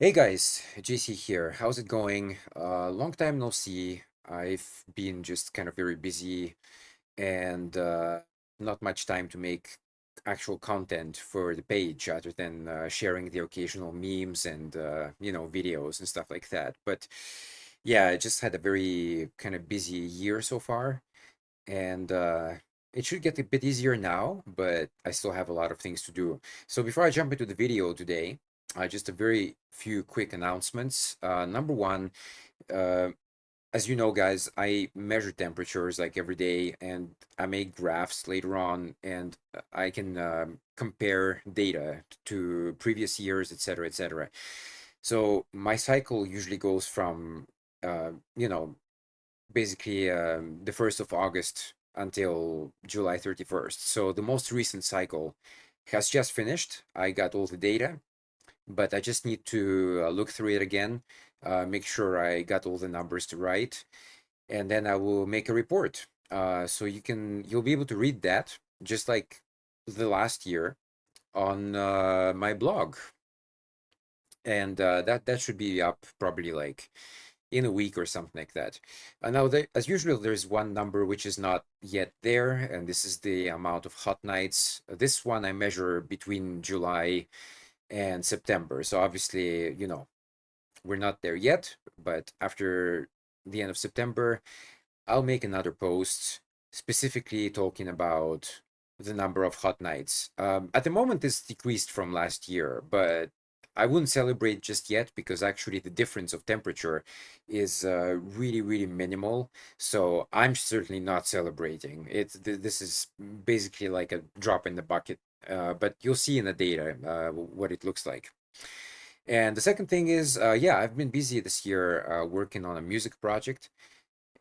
Hey guys, JC here. How's it going? Long time no see. I've been just kind of very busy and not much time to make actual content for the page other than sharing the occasional memes and videos and stuff like that. But yeah, I just had a very kind of busy year so far, and it should get a bit easier now, but I still have a lot of things to do. So before I jump into the video today, just a very few quick announcements. Number one, uh, as you know, guys, I measure temperatures like every day, and I make graphs later on, and I can compare data to previous years, etc., etc. So my cycle usually goes from, uh, you know, basically the 1st of August until July 31st. So the most recent cycle has just finished. I got all the data, but I just need to look through it again, make sure I got all the numbers to right, and then I will make a report. So you'll be able to read that just like the last year on my blog, and that should be up probably like in a week or something like that. Now, as usual, there's one number which is not yet there, and this is the amount of hot nights. This one I measure between July and September. So obviously, we're not there yet, but after the end of September, I'll make another post specifically talking about the number of hot nights. At the moment, it's decreased from last year, but I wouldn't celebrate just yet because actually the difference of temperature is really, really minimal. So I'm certainly not celebrating. This is basically like a drop in the bucket. But you'll see in the data what it looks like. And the second thing is, yeah, I've been busy this year working on a music project,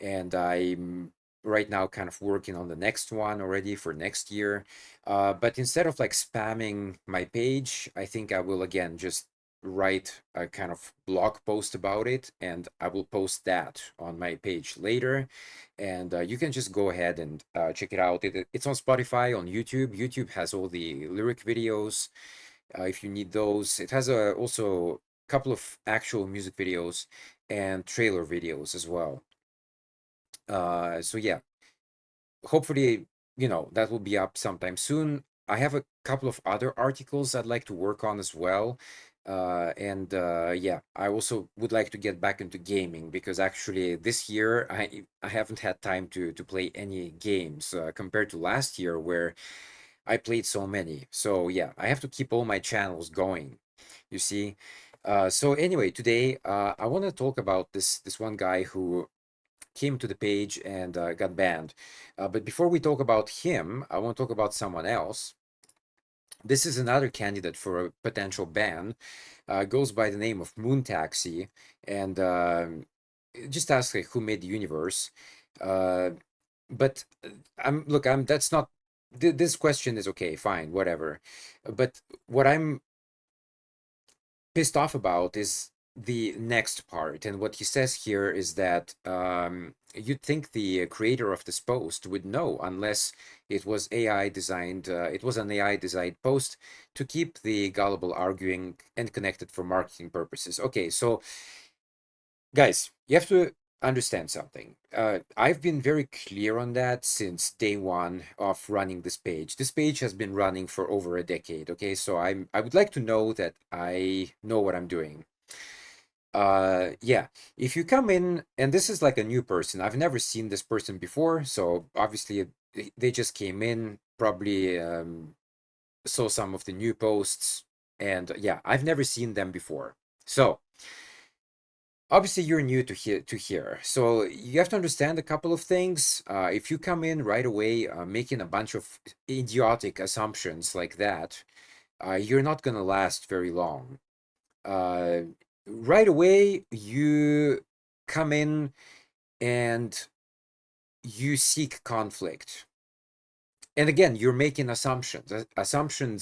and I'm right now kind of working on the next one already for next year. But instead of like spamming my page, I think I will again just write a kind of blog post about it, and I will post that on my page later. And you can just go ahead and check it out. It's on Spotify, on YouTube. YouTube has all the lyric videos if you need those. It has also a couple of actual music videos and trailer videos as well. So yeah, hopefully, that will be up sometime soon. I have a couple of other articles I'd like to work on as well. And yeah, I also would like to get back into gaming because actually this year I haven't had time to play any games compared to last year where I played so many. So yeah, I have to keep all my channels going, you see. So anyway, today I want to talk about this one guy who came to the page and got banned. But before we talk about him, I want to talk about someone else. This is another candidate for a potential ban. Goes by the name of Moon Taxi, and just ask like who made the universe. Uh, but I'm that's not. This question is okay, fine, whatever. But what I'm pissed off about is the next part. And what he says here is that you'd think the creator of this post would know unless it was AI designed, it was an AI designed post to keep the gullible arguing and connected for marketing purposes. Okay, so guys, you have to understand something. I've been very clear on that since day one of running this page. This page has been running for over a decade. Okay, so I would like to know that I know what I'm doing. Yeah, if you come in and this is like a new person, I've never seen this person before, so obviously they just came in, probably saw some of the new posts, and yeah, I've never seen them before. So obviously you're new to here, so you have to understand a couple of things. If you come in right away making a bunch of idiotic assumptions like that, you're not gonna last very long. uh, right away you come in and you seek conflict, and again you're making assumptions.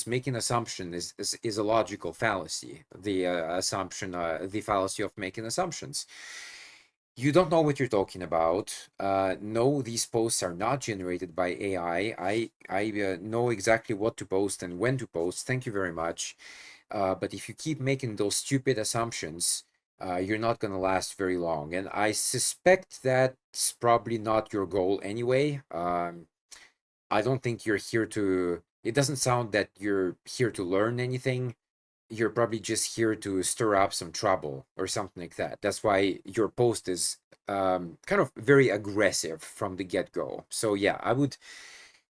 Making assumption is a logical fallacy. The fallacy of making assumptions. You don't know what you're talking about. No, these posts are not generated by AI. I know exactly what to post and when to post. Thank you very much. But if you keep making those stupid assumptions, you're not going to last very long. And I suspect that's probably not your goal anyway. I don't think you're here to, it doesn't sound that you're here to learn anything. You're probably just here to stir up some trouble or something like that. That's why your post is kind of very aggressive from the get-go. So yeah, I would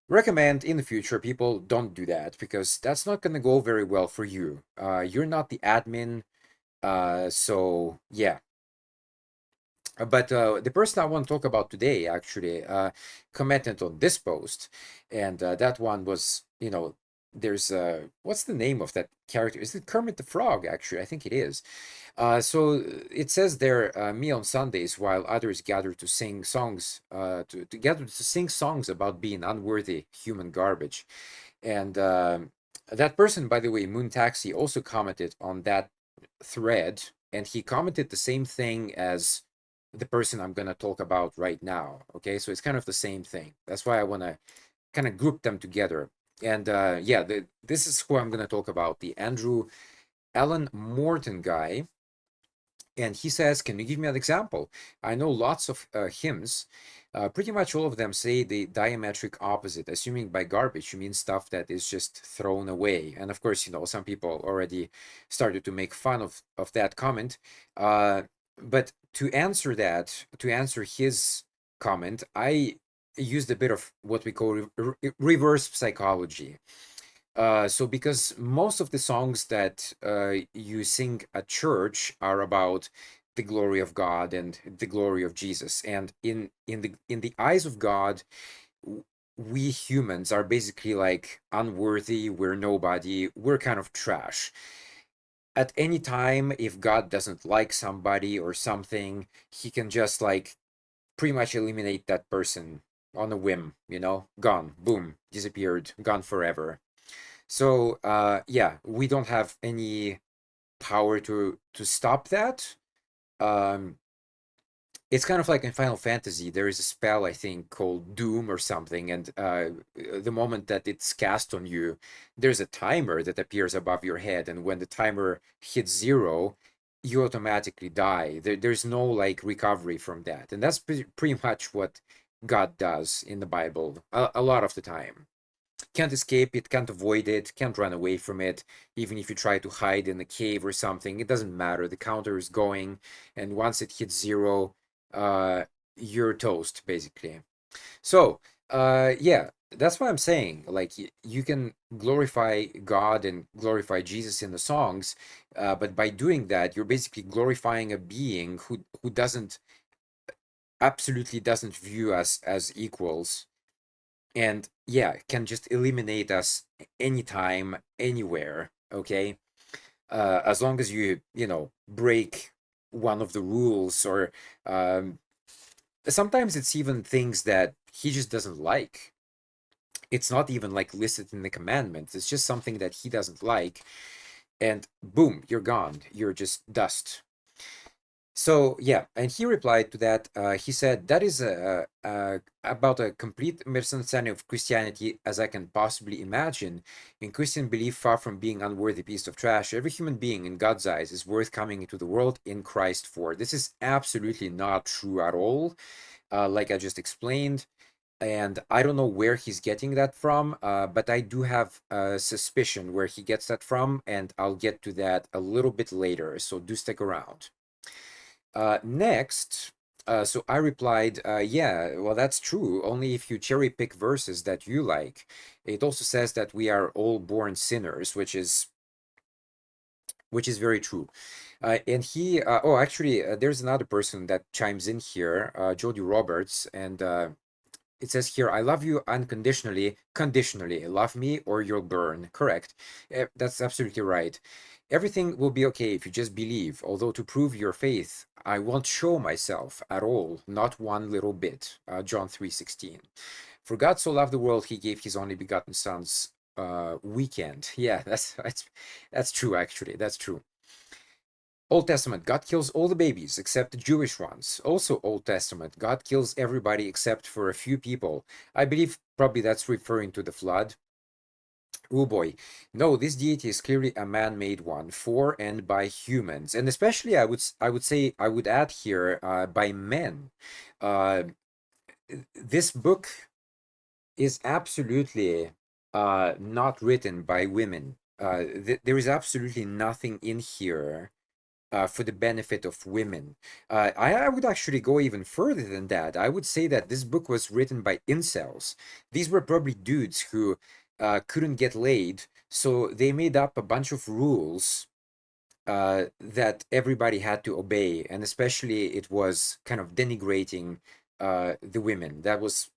recommend in the future people don't do that because that's not going to go very well for you. You're not the admin, so yeah. But the person I want to talk about today actually commented on this post, and that one was, there's what's the name of that character? Is it Kermit the Frog? Actually, I think it is. So it says there, me on Sundays while others gather to sing songs, to gather to sing songs about being unworthy human garbage. And that person, by the way, Moon Taxi, also commented on that thread, and he commented the same thing as the person I'm going to talk about right now. Okay, so it's kind of the same thing. That's why I want to kind of group them together. And yeah, this is who I'm going to talk about, the Andrew Alan Morton guy. And he says, can you give me an example? I know lots of hymns. Pretty much all of them say the diametric opposite, assuming by garbage you mean stuff that is just thrown away. And of course, some people already started to make fun of that comment. But to answer that, to answer his comment, I used a bit of what we call reverse psychology. So because most of the songs that you sing at church are about the glory of God and the glory of Jesus, and in the eyes of God, we humans are basically like unworthy, we're nobody, we're kind of trash. At any time, if God doesn't like somebody or something, he can just like pretty much eliminate that person on a whim, gone, boom, disappeared, gone forever. So yeah, we don't have any power to stop that. Um, it's kind of like in Final Fantasy, there is a spell I think called Doom or something, and the moment that it's cast on you, there's a timer that appears above your head, and when the timer hits zero, you automatically die. There's no like recovery from that, and that's pretty much what God does in the Bible a lot of the time. Can't escape it, can't avoid it, can't run away from it. Even if you try to hide in a cave or something, it doesn't matter. The counter is going, and once it hits zero, uh, you're toast, basically. So, yeah, that's what I'm saying. Like, you can glorify God and glorify Jesus in the songs, but by doing that, you're basically glorifying a being who doesn't absolutely doesn't view us as equals, and yeah, can just eliminate us anytime, anywhere. Okay, as long as you break one of the rules, or um, sometimes it's even things that he just doesn't like. It's not even like listed in the commandments, it's just something that he doesn't like, and boom, you're gone, you're just dust. So yeah, and he replied to that. He said that is about a complete misunderstanding of Christianity as I can possibly imagine. In Christian belief, far from being unworthy piece of trash, every human being in God's eyes is worth coming into the world in Christ for. This is absolutely not true at all. Like I just explained, and I don't know where he's getting that from, but I do have a suspicion where he gets that from, and I'll get to that a little bit later. So do stick around. Next, so I replied, yeah, well, that's true. Only if you cherry pick verses that you like. It also says that we are all born sinners, which is very true. And he, oh, actually, there's another person that chimes in here, Jody Roberts, and it says here, I love you unconditionally, conditionally. Love me or you'll burn. Correct. That's absolutely right. Everything will be okay if you just believe, although to prove your faith, I won't show myself at all, not one little bit. John 3:16. For God so loved the world, he gave his only begotten son's weekend. Yeah, that's true, actually. That's true. Old Testament, God kills all the babies except the Jewish ones. Also Old Testament, God kills everybody except for a few people. I believe probably that's referring to the flood. Oh boy. No, this deity is clearly a man-made one for and by humans. And especially I would add here by men. Uh, this book is absolutely not written by women. There is absolutely nothing in here for the benefit of women. I would actually go even further than that. I would say that this book was written by incels. These were probably dudes who couldn't get laid, so they made up a bunch of rules that everybody had to obey, and especially it was kind of denigrating the women. That was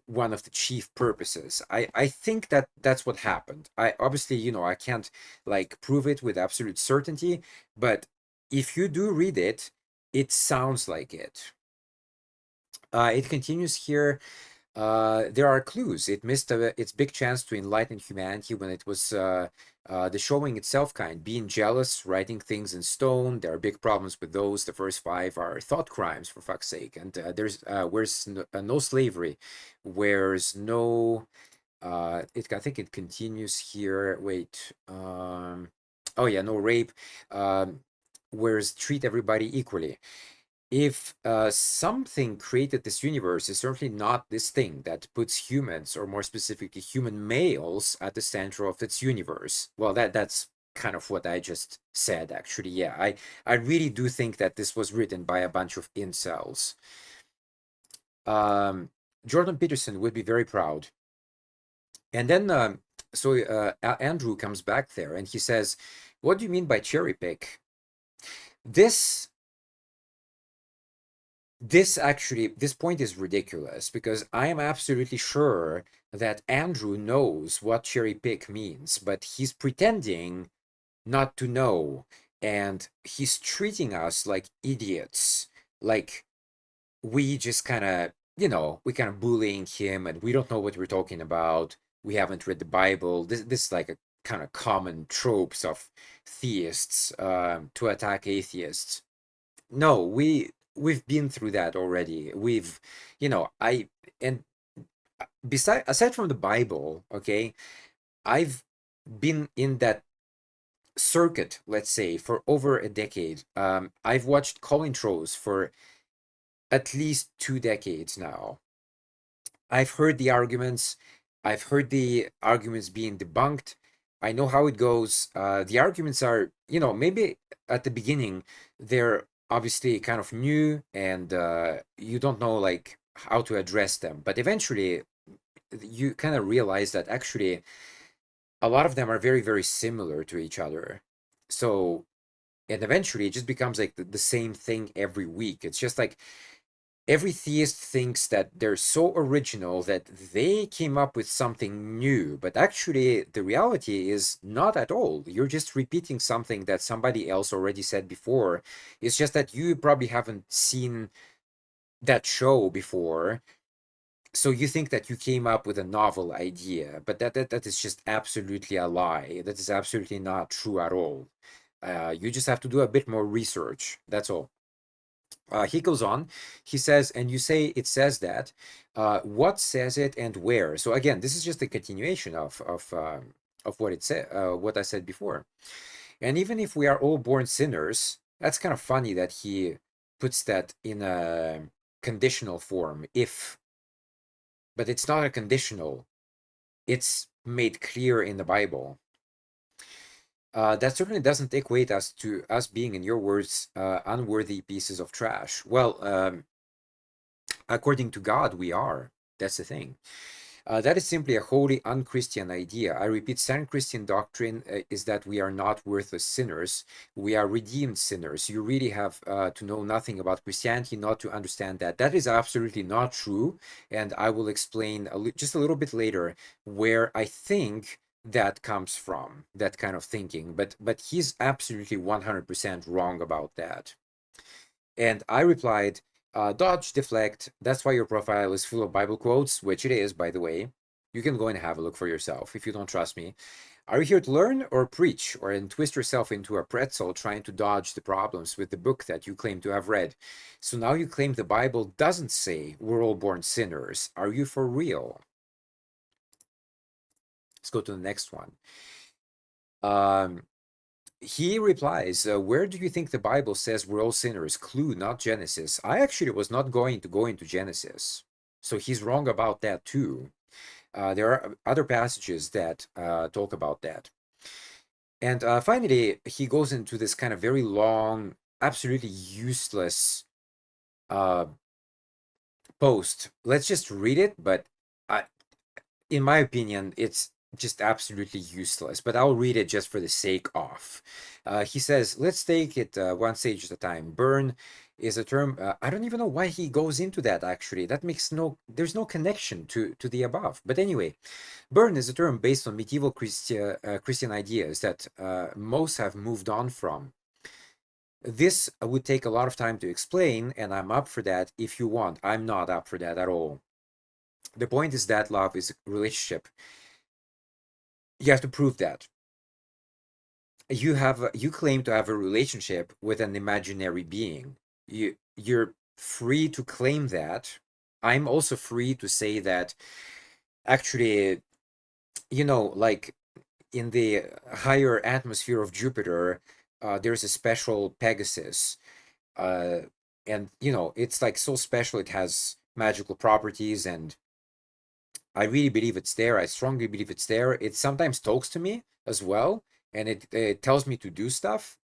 one of the chief purposes. I think that that's what happened. I obviously, I can't like prove it with absolute certainty, but if you do read it, it sounds like it. It continues here. There are clues. It missed its big chance to enlighten humanity when it was the showing itself kind, being jealous, writing things in stone. There are big problems with those. The first five are thought crimes, for fuck's sake. And there's where's no slavery, where's no. I think it continues here. Wait. Oh yeah, no rape. Whereas treat everybody equally. If something created this universe, is certainly not this thing that puts humans, or more specifically human males, at the center of its universe. Well, that's kind of what I just said, actually. Yeah, I really do think that this was written by a bunch of incels. Jordan Peterson would be very proud. And then, Andrew comes back there and he says, "What do you mean by cherry pick?" This this point is ridiculous, because I am absolutely sure that Andrew knows what cherry pick means, but he's pretending not to know, and he's treating us like idiots, like we just kind of, we kind of bullying him, and we don't know what we're talking about. We haven't read the Bible. This is like a kind of common tropes of theists to attack atheists. No, we've been through that already. We've, I and aside from the Bible, okay, I've been in that circuit, let's say, for over a decade. I've watched call-in shows for at least 2 decades now. I've heard the arguments. I've heard the arguments being debunked. I know how it goes. The arguments are, maybe at the beginning, they're obviously kind of new, and you don't know like how to address them. But eventually, you kind of realize that actually a lot of them are very, very similar to each other. So, and eventually it just becomes like the same thing every week. It's just like every theist thinks that they're so original that they came up with something new, but actually the reality is not at all. You're just repeating something that somebody else already said before. It's just that you probably haven't seen that show before, so you think that you came up with a novel idea, but that is just absolutely a lie. That is absolutely not true at all. You just have to do a bit more research, that's all. He goes on, he says, and you say it says that. What says it and where? So again, this is just a continuation of what it said, what I said before. And even if we are all born sinners, that's kind of funny that he puts that in a conditional form, if, but it's not a conditional. It's made clear in the Bible. That certainly doesn't equate us to us being, in your words, unworthy pieces of trash. Well, according to God, we are. That's the thing. That is simply a wholly unchristian idea. I repeat, standard Christian doctrine is that we are not worthless sinners. We are redeemed sinners. You really have to know nothing about Christianity not to understand that. That is absolutely not true. And I will explain just a little bit later where I think that comes from, that kind of thinking. But he's absolutely 100% wrong about that. And I replied, dodge, deflect. That's why your profile is full of Bible quotes, which it is, by the way. You can go and have a look for yourself if you don't trust me. Are you here to learn or preach, or then twist yourself into a pretzel trying to dodge the problems with the book that you claim to have read? So now you claim the Bible doesn't say we're all born sinners. Are you for real? Let's go to the next one. He replies, where do you think the Bible says we're all sinners? Clue, not Genesis. I actually was not going to go into Genesis. So he's wrong about that too. There are other passages that talk about that. And finally, he goes into this kind of very long, absolutely useless uh, post. Let's just read it, but I, in my opinion, it's just absolutely useless, but I'll read it just for the sake of. He says, let's take it one stage at a time. Burn is a term, I don't even know why he goes into that actually. That makes there's no connection to the above. But anyway, burn is a term based on medieval Christian ideas that most have moved on from. This would take a lot of time to explain, and I'm up for that if you want. I'm not up for that at all. The point is that love is a relationship. You have to prove that. You claim to have a relationship with an imaginary being. You're free to claim that. I'm also free to say that actually, like in the higher atmosphere of Jupiter, there's a special Pegasus. Uh, and it's like so special, it has magical properties, and I really believe it's there. I strongly believe it's there. It sometimes talks to me as well, and it tells me to do stuff.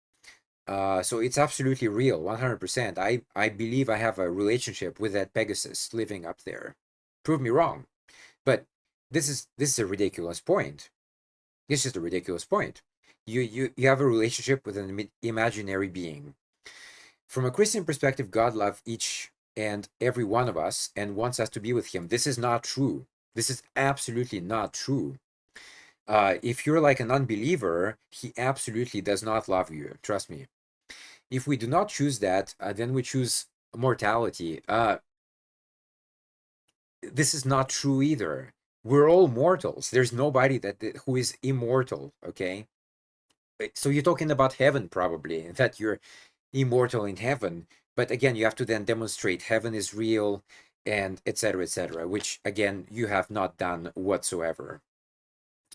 So it's absolutely real, 100%. I believe I have a relationship with that Pegasus living up there. Prove me wrong, but this is a ridiculous point. It's just a ridiculous point. You have a relationship with an imaginary being. From a Christian perspective, God loves each and every one of us and wants us to be with Him. This is not true. This is absolutely not true. If you're like an unbeliever, He absolutely does not love you. Trust me. If we do not choose that, then we choose mortality. This is not true either. We're all mortals. There's nobody who is immortal. Okay, so you're talking about heaven probably, that you're immortal in heaven. But again, you have to then demonstrate heaven is real, and etc., which again you have not done whatsoever.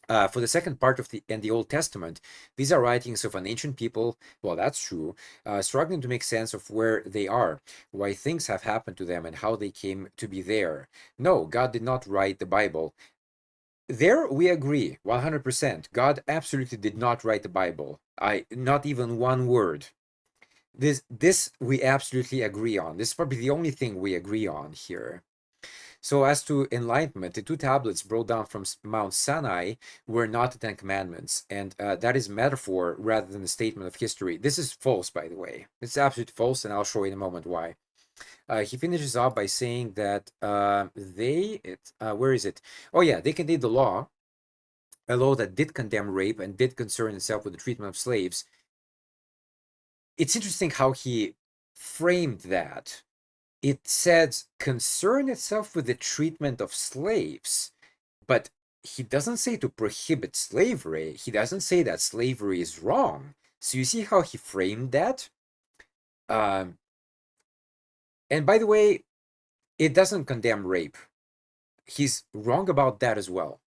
For the second part of the Old Testament, these are writings of an ancient people. Well, that's true, struggling to make sense of where they are, why things have happened to them, and how they came to be there. No, God did not write the Bible. There we agree, 100%. God absolutely did not write the Bible. Not even one word. This we absolutely agree on. This is probably the only thing we agree on here. So as to enlightenment, the two tablets brought down from Mount Sinai were not the Ten Commandments, and that is metaphor rather than a statement of history. This is false, by the way. It's absolutely false, and I'll show you in a moment why. He finishes off by saying that where is it? Oh yeah, they contained the law, a law that did condemn rape and did concern itself with the treatment of slaves. It's interesting how he framed that. It says concern itself with the treatment of slaves, but he doesn't say to prohibit slavery. He doesn't say that slavery is wrong. So you see how he framed that? Um, and by the way, it doesn't condemn rape. He's wrong about that as well.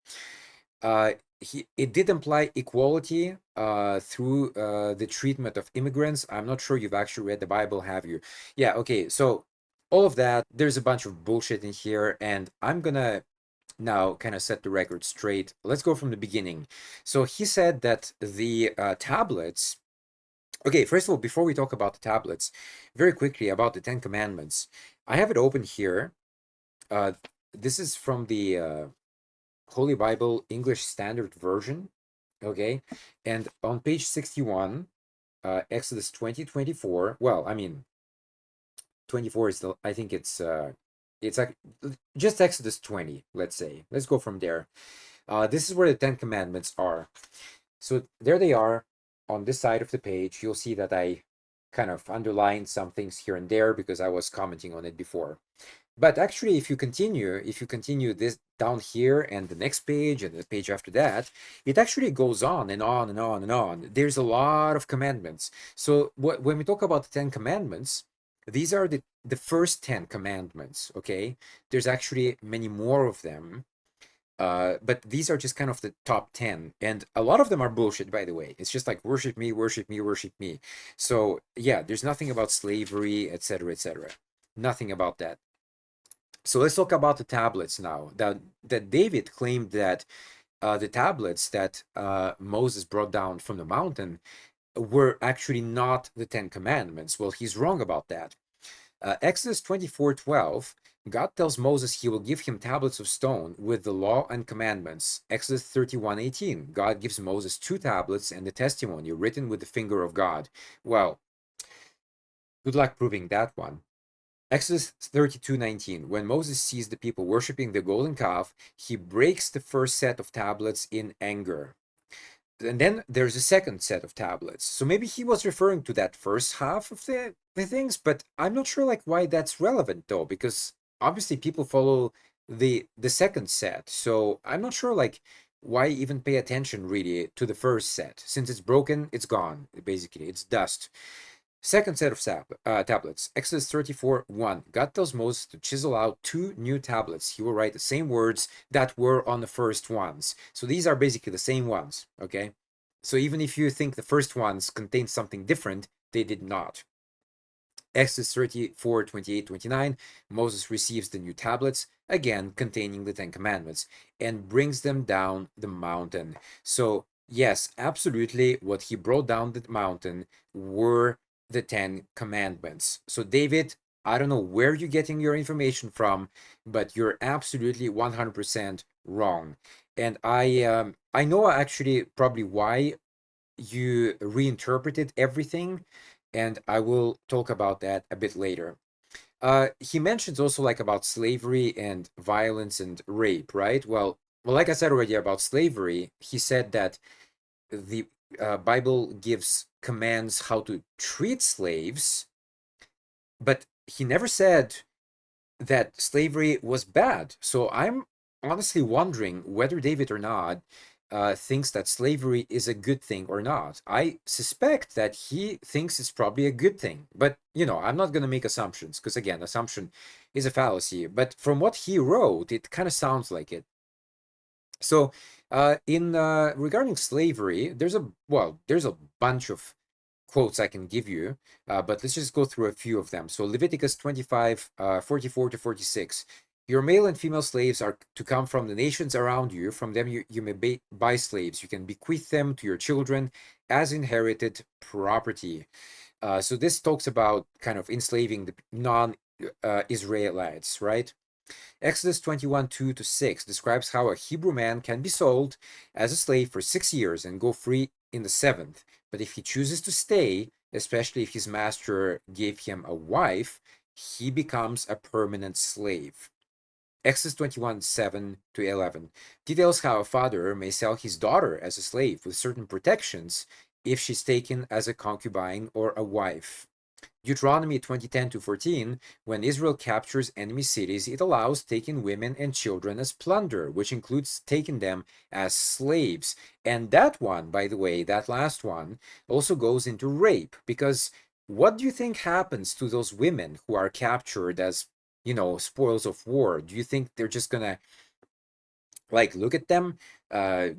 It did imply equality through the treatment of immigrants. I'm not sure you've actually read the Bible, have you? Yeah, okay. So all of that, there's a bunch of bullshit in here, and I'm gonna now kind of set the record straight. Let's go from the beginning. So he said that the tablets. Okay, first of all, before we talk about the tablets, very quickly about the Ten Commandments. I have it open here. This is from the Holy Bible English Standard Version. Okay, and on page 61, Exodus 20:24. Well, I mean, 24 is the, I think it's like just Exodus 20, let's say. Let's go from there. This is where the Ten Commandments are. So there they are on this side of the page. You'll see that I kind of underlined some things here and there because I was commenting on it before. But actually, if you continue this down here and the next page and the page after that, it actually goes on and on and on and on. There's a lot of commandments. So when we talk about the Ten Commandments, these are the first 10 commandments, okay? There's actually many more of them, but these are just kind of the top 10. And a lot of them are bullshit, by the way. It's just like worship me, worship me, worship me. So yeah, there's nothing about slavery, etc., etc. Nothing about that. So let's talk about the tablets now. That David claimed that the tablets that Moses brought down from the mountain were actually not the Ten Commandments. Well, he's wrong about that. Exodus 24:12, God tells Moses he will give him tablets of stone with the law and commandments. Exodus 31:18, God gives Moses two tablets and the testimony written with the finger of God. Well, good luck proving that one. Exodus 32:19, when Moses sees the people worshiping the golden calf, he breaks the first set of tablets in anger. And then there's a second set of tablets. So maybe he was referring to that first half of the things, but I'm not sure like why that's relevant though, because obviously people follow the second set. So I'm not sure like why even pay attention really to the first set. Since it's broken, it's gone. Basically, it's dust. Second set of tablets, Exodus 34:1. God tells Moses to chisel out two new tablets. He will write the same words that were on the first ones. So these are basically the same ones, okay? So even if you think the first ones contained something different, they did not. Exodus 34:28-29, Moses receives the new tablets, again containing the Ten Commandments, and brings them down the mountain. So yes, absolutely, what he brought down the mountain were the Ten Commandments. So David, I don't know where you're getting your information from, but you're absolutely 100% wrong. And I know actually probably why you reinterpreted everything, and I will talk about that a bit later. He mentions also like about slavery and violence and rape, right? Well, like I said already about slavery, he said that the Bible gives commands how to treat slaves, but he never said that slavery was bad. So I'm honestly wondering whether David or not thinks that slavery is a good thing or not. I suspect that he thinks it's probably a good thing, but I'm not going to make assumptions because again, assumption is a fallacy. But from what he wrote, it kind of sounds like it. So, in regarding slavery, there's a bunch of quotes I can give you, but let's just go through a few of them. So Leviticus 25, 44 to 46. Your male and female slaves are to come from the nations around you. From them you may buy slaves. You can bequeath them to your children as inherited property. So this talks about kind of enslaving the non-Israelites, right? Exodus 21:2 to 6 describes how a Hebrew man can be sold as a slave for 6 years and go free in the seventh. But if he chooses to stay, especially if his master gave him a wife, he becomes a permanent slave. Exodus 21:7 to 11 details how a father may sell his daughter as a slave with certain protections if she's taken as a concubine or a wife. Deuteronomy 20:10 to 14, when Israel captures enemy cities, it allows taking women and children as plunder, which includes taking them as slaves. And that one, by the way, that last one, also goes into rape, because what do you think happens to those women who are captured as, spoils of war? Do you think they're just gonna like look at them,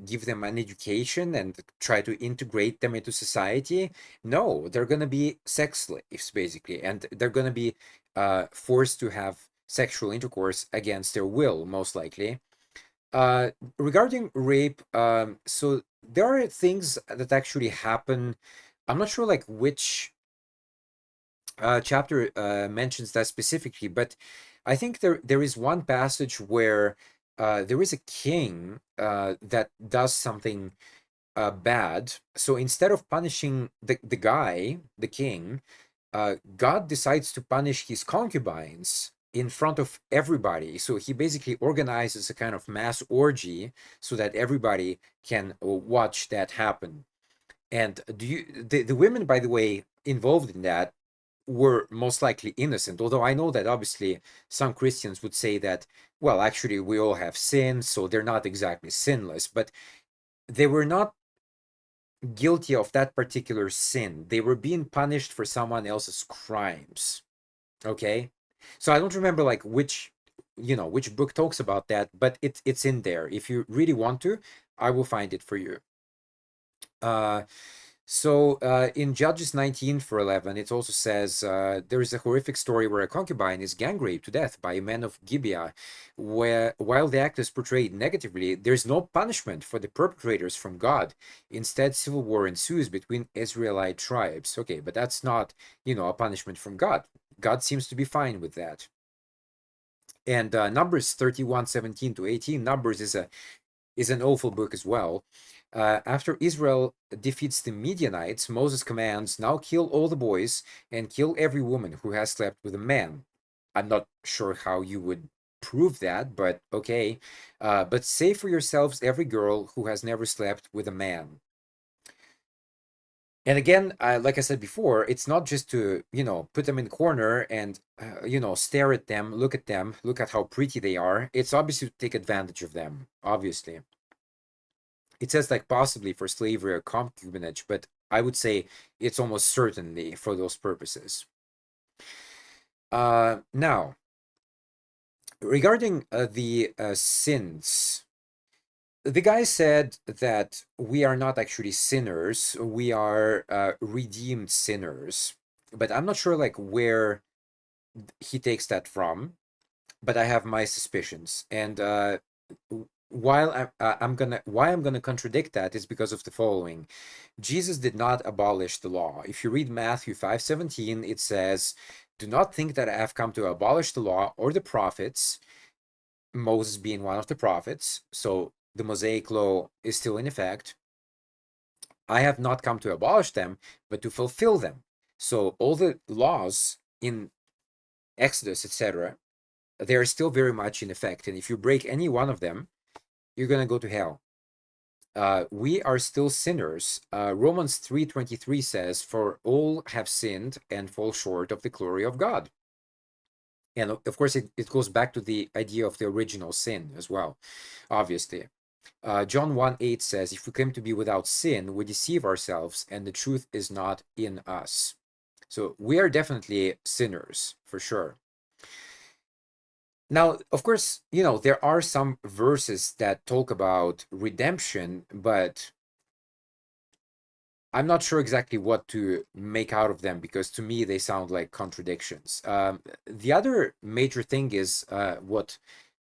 give them an education and try to integrate them into society? No, they're going to be sex slaves basically, and they're going to be forced to have sexual intercourse against their will, most likely. Regarding rape, so there are things that actually happen. I'm not sure like which chapter mentions that specifically, but I think there is one passage where there is a king that does something bad. So instead of punishing the guy, the king, God decides to punish his concubines in front of everybody. So he basically organizes a kind of mass orgy so that everybody can watch that happen. And the women, by the way, involved in that were most likely innocent. Although I know that obviously some Christians would say that, well, actually, we all have sins, so they're not exactly sinless, but they were not guilty of that particular sin. They were being punished for someone else's crimes. Okay? So I don't remember like which book talks about that, but it's in there. If you really want to, I will find it for you. Uh, so in Judges 19:11, it also says there is a horrific story where a concubine is gang raped to death by a man of Gibeah, where while the act is portrayed negatively, there's no punishment for the perpetrators from God. Instead, civil war ensues between Israelite tribes. Okay, but that's not, a punishment from God. God seems to be fine with that. And Numbers 31:17-18, Numbers is an awful book as well. After Israel defeats the Midianites, Moses commands, now kill all the boys and kill every woman who has slept with a man. I'm not sure how you would prove that, but okay. But save for yourselves every girl who has never slept with a man. And again, like I said before, it's not just to, put them in the corner and, stare at them, look at how pretty they are. It's obviously to take advantage of them, obviously. It says like possibly for slavery or concubinage, but I would say it's almost certainly for those purposes. Now, regarding the sins, the guy said that we are not actually sinners, we are redeemed sinners. But I'm not sure like where he takes that from, but I have my suspicions. And why I'm gonna contradict that is because of the following. Jesus did not abolish the law. If you read Matthew 5:17, it says, "Do not think that I have come to abolish the law or the prophets," Moses being one of the prophets. So the Mosaic law is still in effect. "I have not come to abolish them, but to fulfill them." So all the laws in Exodus, etc., they're still very much in effect. And if you break any one of them, you're going to go to hell. We are still sinners. Romans 3:23 says, "For all have sinned and fall short of the glory of God." And of course, it goes back to the idea of the original sin as well, obviously. John 1:8 says, "If we claim to be without sin, we deceive ourselves, and the truth is not in us." So we are definitely sinners, for sure. Now, of course, there are some verses that talk about redemption, but I'm not sure exactly what to make out of them because to me they sound like contradictions. The other major thing is what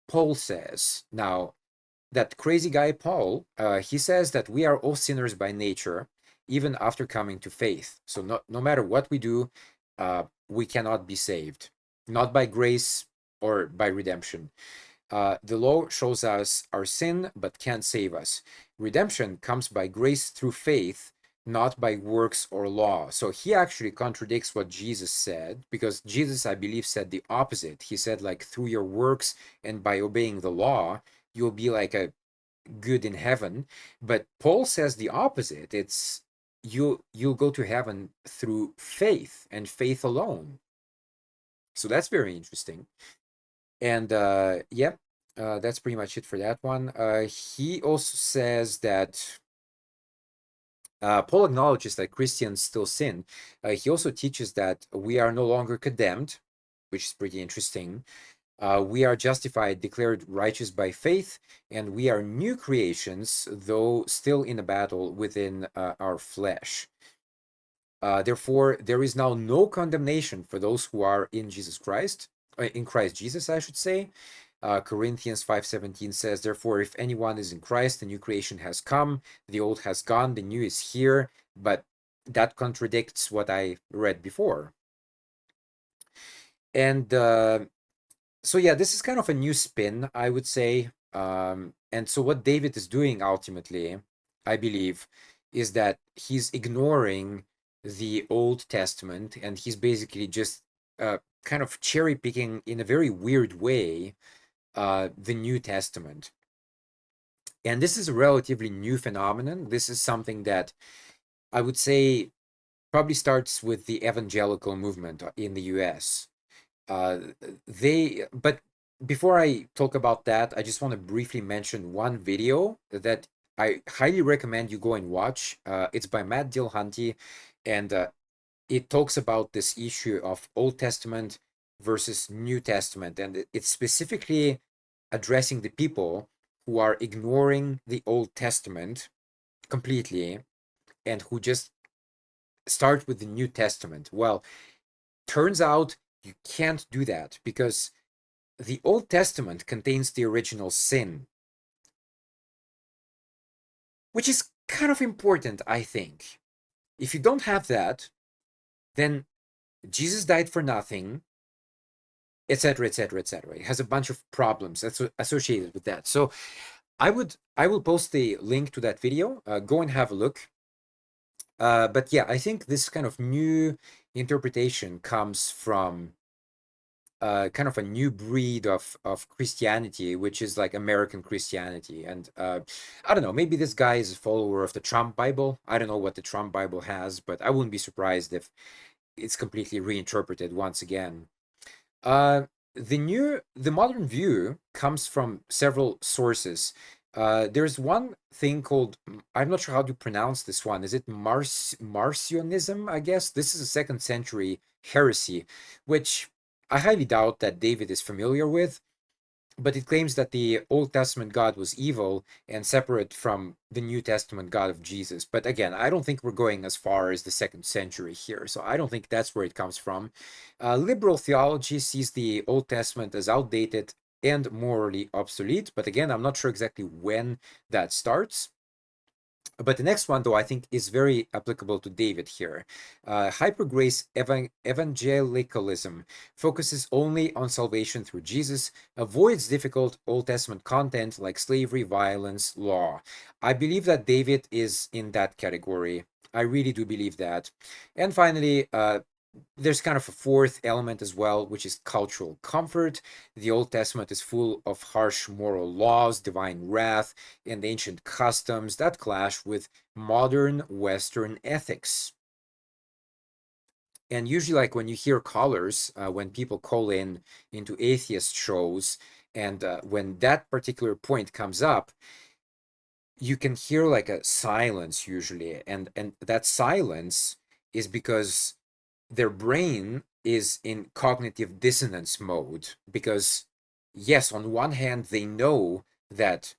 Paul says. Now, that crazy guy Paul, he says that we are all sinners by nature, even after coming to faith. So no matter what we do, we cannot be saved, not by grace or by redemption. The law shows us our sin, but can't save us. Redemption comes by grace through faith, not by works or law. So he actually contradicts what Jesus said, because Jesus, I believe, said the opposite. He said, like, through your works and by obeying the law, you'll be like a good in heaven. But Paul says the opposite. It's you'll go to heaven through faith and faith alone. So that's very interesting. And yeah, that's pretty much it for that one. He also says that Paul acknowledges that Christians still sin. He also teaches that we are no longer condemned, which is pretty interesting. We are justified, declared righteous by faith, and we are new creations, though still in a battle within our flesh. Therefore, there is now no condemnation for those who are in Jesus Christ, in Christ Jesus, I should say. Corinthians 5:17 says, "Therefore, if anyone is in Christ, the new creation has come, the old has gone, the new is here." But that contradicts what I read before. And so yeah, this is kind of a new spin, I would say. And so what David is doing ultimately, I believe, is that he's ignoring the Old Testament and he's basically just kind of cherry picking in a very weird way the New Testament. And this is a relatively new phenomenon. This is something that I would say probably starts with the evangelical movement in the US. But before I talk about that, I just want to briefly mention one video that I highly recommend you go and watch. It's by Matt Dillahunty, and it talks about this issue of Old Testament versus New Testament, and it's specifically addressing the people who are ignoring the Old Testament completely and who just start with the New Testament. Well, turns out you can't do that because the Old Testament contains the original sin, which is kind of important, I think. If you don't have that, then Jesus died for nothing, etc., etc., etc. It has a bunch of problems that's associated with that. So I will post the link to that video. Go and have a look. But yeah, I think this kind of new interpretation comes from kind of a new breed of Christianity, which is like American Christianity. And I don't know, maybe this guy is a follower of the Trump Bible. I don't know what the Trump Bible has, but I wouldn't be surprised if it's completely reinterpreted once again. Uh, the modern view comes from several sources. There's one thing called, I'm not sure how to pronounce this one. Is it Marcionism, I guess? This is a second century heresy, which I highly doubt that David is familiar with, but it claims that the Old Testament God was evil and separate from the New Testament God of Jesus. But again, I don't think we're going as far as the second century here, so I don't think that's where it comes from. Liberal theology sees the Old Testament as outdated and morally obsolete, but again, I'm not sure exactly when that starts. But the next one, though, I think is very applicable to David here. Hypergrace evangelicalism focuses only on salvation through Jesus, avoids difficult Old Testament content like slavery, violence, law. I believe that David is in that category. I really do believe that. And finally, there's kind of a fourth element as well, which is cultural comfort. The Old Testament is full of harsh moral laws, divine wrath, and ancient customs that clash with modern Western ethics. And usually, like when you hear callers, when people call in into atheist shows, and when that particular point comes up, you can hear like a silence usually, and that silence is because their brain is in cognitive dissonance mode because yes, on one hand they know that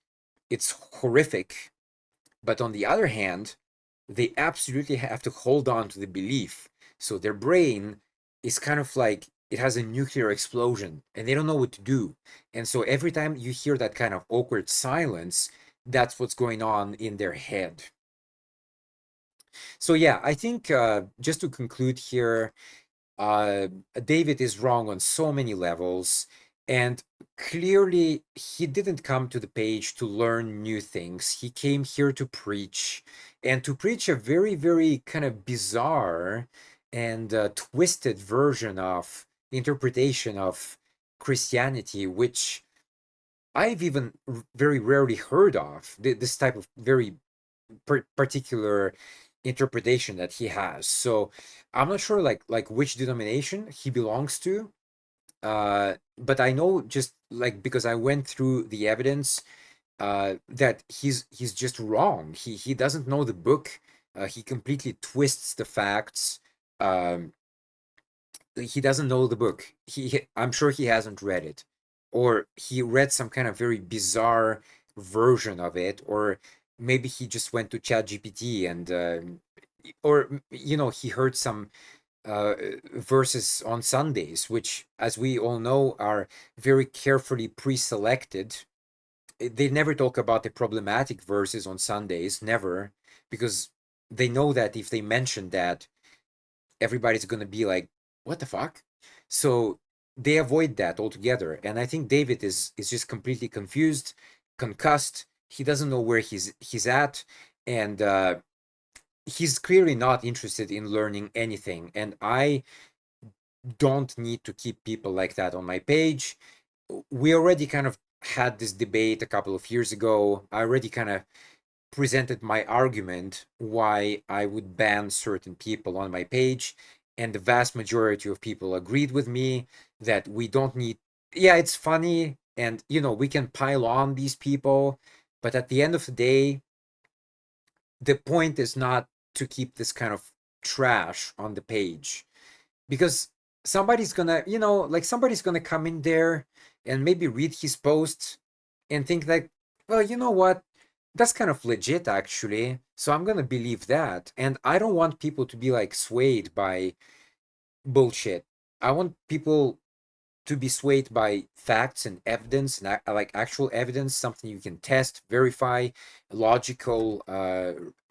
it's horrific, but on the other hand they absolutely have to hold on to the belief. So their brain is kind of like it has a nuclear explosion and they don't know what to do. And so every time you hear that kind of awkward silence, that's what's going on in their head. So yeah, I think just to conclude here, uh, David is wrong on so many levels, and clearly he didn't come to the page to learn new things. He came here to preach, and to preach a very, very kind of bizarre and twisted version of interpretation of Christianity, which I've even very rarely heard of. This type of very particular interpretation that he has. So I'm not sure like which denomination he belongs to. But I know just like because I went through the evidence that he's just wrong. He doesn't know the book. He completely twists the facts. Um, he doesn't know the book. I'm sure he hasn't read it, or he read some kind of very bizarre version of it, or maybe he just went to ChatGPT and or he heard some verses on Sundays, which, as we all know, are very carefully pre-selected. They never talk about the problematic verses on Sundays, never, because they know that if they mention that, everybody's going to be like, what the fuck? So they avoid that altogether. And I think David is just completely confused, concussed. He doesn't know where he's at, and he's clearly not interested in learning anything. And I don't need to keep people like that on my page. We already kind of had this debate a couple of years ago. I already kind of presented my argument why I would ban certain people on my page, and the vast majority of people agreed with me that we don't need. Yeah, it's funny, and we can pile on these people, but at the end of the day, the point is not to keep this kind of trash on the page, because somebody's gonna, like somebody's gonna come in there and maybe read his post and think like, well, you know what? That's kind of legit actually. So I'm gonna believe that. And I don't want people to be like swayed by bullshit. I want people to be swayed by facts and evidence, and like actual evidence, something you can test, verify, logical,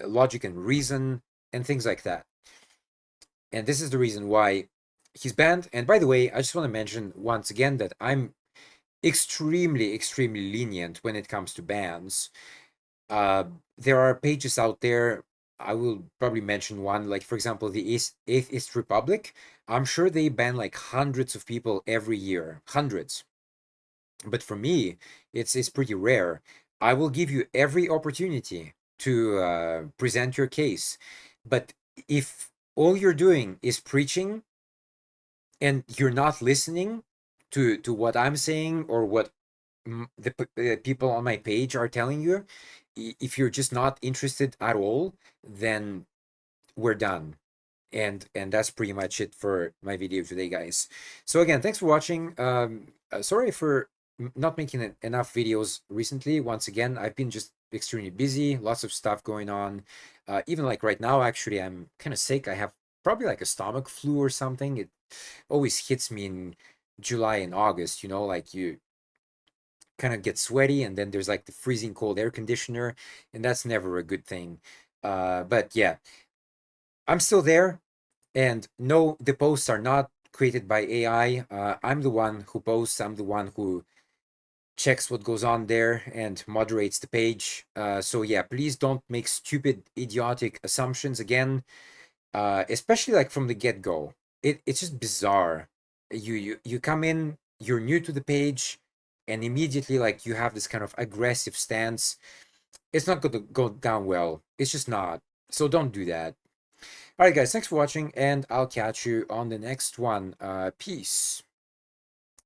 logic and reason, and things like that. And this is the reason why he's banned. And by the way, I just want to mention once again that I'm extremely, extremely lenient when it comes to bans. Uh, there are pages out there. I will probably mention one, like for example, the Atheist Republic. I'm sure they ban like hundreds of people every year, hundreds. But for me, it's pretty rare. I will give you every opportunity to present your case, but if all you're doing is preaching and you're not listening to what I'm saying or what the people on my page are telling you, if you're just not interested at all, then we're done. And that's pretty much it for my video today, guys. So again, thanks for watching. Sorry for not making enough videos recently. Once again, I've been just extremely busy, lots of stuff going on. Even like right now, actually, I'm kind of sick. I have probably like a stomach flu or something. It always hits me in July and August, like you kind of get sweaty and then there's like the freezing cold air conditioner, and that's never a good thing. But yeah, I'm still there. And no, the posts are not created by AI. I'm the one who posts, I'm the one who checks what goes on there and moderates the page. So yeah, please don't make stupid, idiotic assumptions again, especially like from the get-go. It's just bizarre. You come in, you're new to the page, and immediately like you have this kind of aggressive stance. It's not going to go down well. It's just not. So don't do that. All right, guys, thanks for watching, and I'll catch you on the next one. Peace.